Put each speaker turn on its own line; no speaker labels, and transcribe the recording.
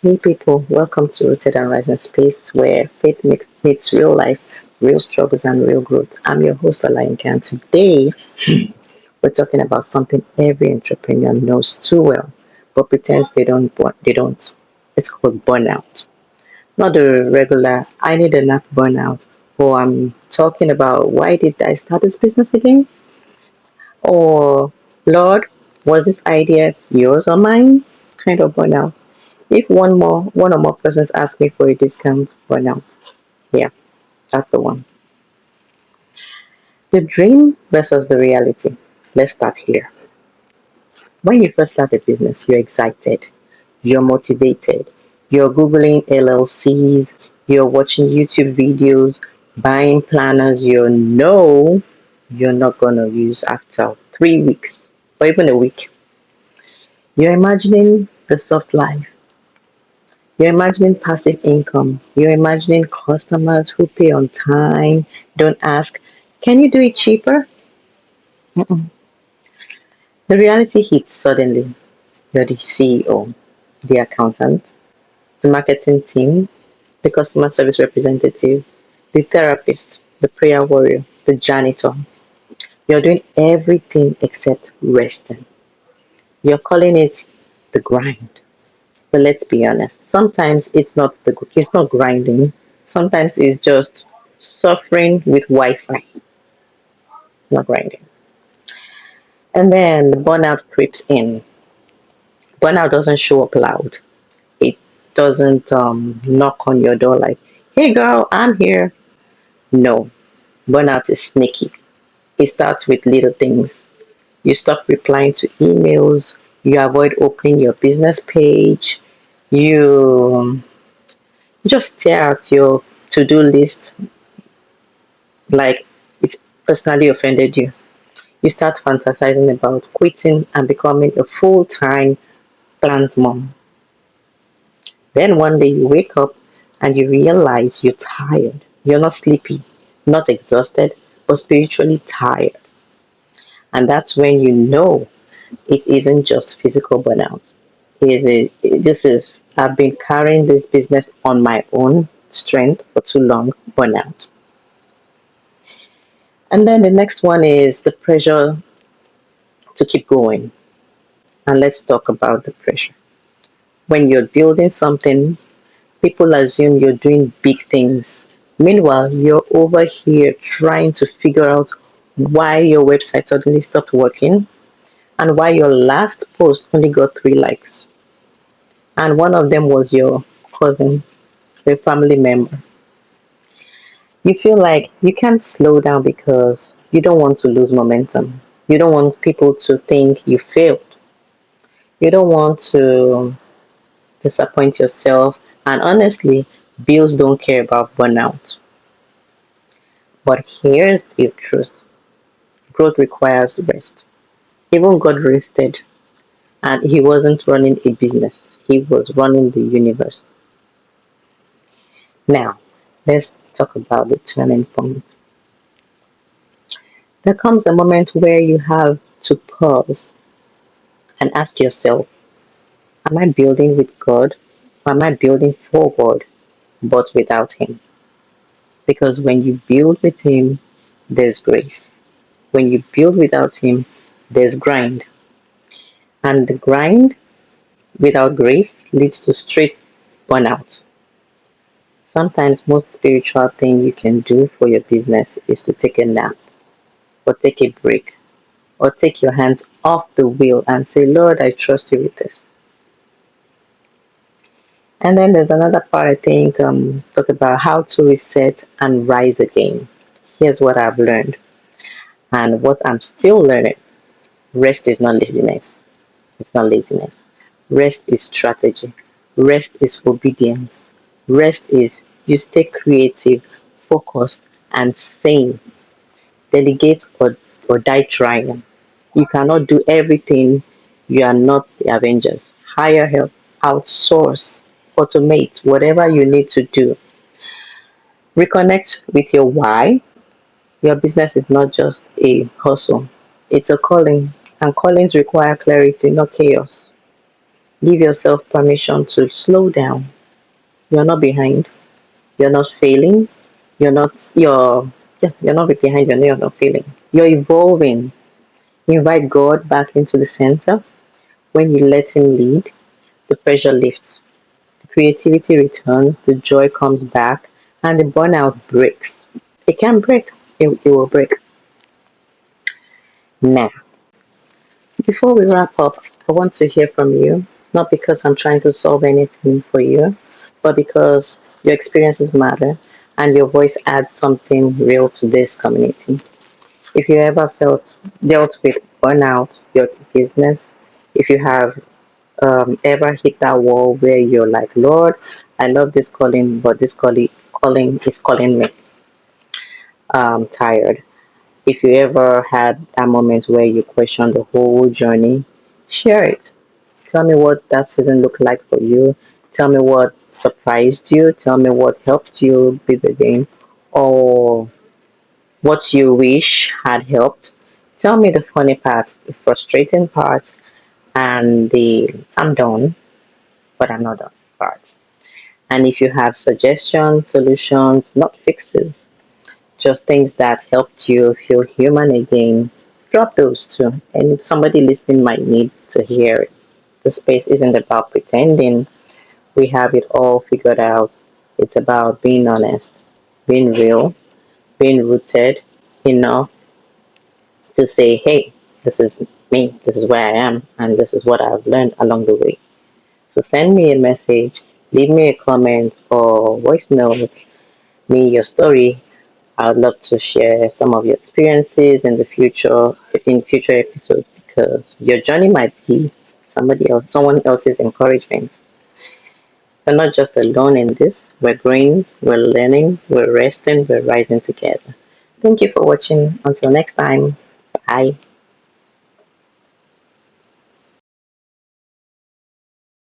Hey people, welcome to Rooted and Rising Space where meets real life, real struggles, and real growth. I'm your host, Alainka, and today we're talking about something every entrepreneur knows too well, but pretends they don't. It's called burnout. Not the regular, I need a nap burnout, or I'm talking about why did I start this business again? Or, Lord, was this idea yours or mine? Kind of burnout. If one or more persons ask me for a discount, burnout. Yeah, that's the one. The dream versus the reality. Let's start here. When you first start a business, you're excited, you're motivated, you're Googling LLCs, you're watching YouTube videos, buying planners you know you're not going to use after 3 weeks or even a week. You're imagining the soft life. You're imagining passive income. You're imagining customers who pay on time, don't ask, can you do it cheaper? Mm-mm. The reality hits suddenly. You're the CEO, the accountant, the marketing team, the customer service representative, the therapist, the prayer warrior, the janitor. You're doing everything except resting. You're calling it the grind. But let's be honest, sometimes it's not grinding. Sometimes it's just suffering with Wi-Fi, not grinding. And then the burnout creeps in. Burnout doesn't show up loud. It doesn't knock on your door like, "Hey girl, I'm here." No, burnout is sneaky. It starts with little things. You stop replying to emails. You avoid opening your business page. You just stare at your to-do list like it personally offended you. You start fantasizing about quitting and becoming a full-time plant mom. Then one day you wake up and you realize you're tired. You're not sleepy, not exhausted, but spiritually tired. And that's when you know it isn't just physical burnout. I've been carrying this business on my own strength for too long, burnout. And then the next one is the pressure to keep going. And let's talk about the pressure. When you're building something, people assume you're doing big things. Meanwhile, you're over here trying to figure out why your website suddenly stopped working and why your last post only got 3 likes. And one of them was your cousin, a family member. You feel like you can't slow down because you don't want to lose momentum. You don't want people to think you failed. You don't want to disappoint yourself. And honestly, bills don't care about burnout. But here's the truth, growth requires rest. Even God rested, and He wasn't running a business, He was running the universe. Now, let's talk about the turning point. There comes a moment where you have to pause and ask yourself, am I building with God? Or am I building for God, but without Him? Because when you build with Him, there's grace. When you build without Him, there's grind. And the grind without grace leads to straight burnout. Sometimes most spiritual thing you can do for your business is to take a nap or take a break or take your hands off the wheel and say, Lord, I trust you with this. And then there's another part I think talk about how to reset and rise again. Here's what I've learned and what I'm still learning. Rest is not laziness. It's not laziness. Rest is strategy. Rest is obedience. Rest is you stay creative, focused, and sane. Delegate or die trying. You cannot do everything. You are not the Avengers. Hire help, outsource, automate, whatever you need to do. Reconnect with your why. Your business is not just a hustle, it's a calling. And callings require clarity, not chaos. Give yourself permission to slow down. You're not behind. You're not failing. You're not behind. You're not failing. You're evolving. Invite God back into the center. When you let Him lead, the pressure lifts, the creativity returns, the joy comes back, and the burnout breaks. It can break. It will break. Now, before we wrap up, I want to hear from you, not because I'm trying to solve anything for you, but because your experiences matter and your voice adds something real to this community. If you ever felt dealt with burnout, your business, if you have ever hit that wall where you're like, Lord, I love this calling, but this calling is calling me tired. If you ever had that moment where you question the whole journey, share it. Tell me what that season looked like for you. Tell me what surprised you. Tell me what helped you beat the game, or what you wish had helped. Tell me the funny part, the frustrating part, and the I'm done, but I'm not done part. And if you have suggestions, solutions, not fixes, just things that helped you feel human again, drop those too. And somebody listening might need to hear it. The space isn't about pretending we have it all figured out. It's about being honest, being real, being rooted enough to say, hey, this is me, this is where I am, and this is what I've learned along the way. So send me a message, leave me a comment or voice note, me your story. I would love to share some of your experiences in future episodes, because your journey might be someone else's encouragement. We're not just alone in this. We're growing, we're learning, we're resting, we're rising together. Thank you for watching. Until next time, bye.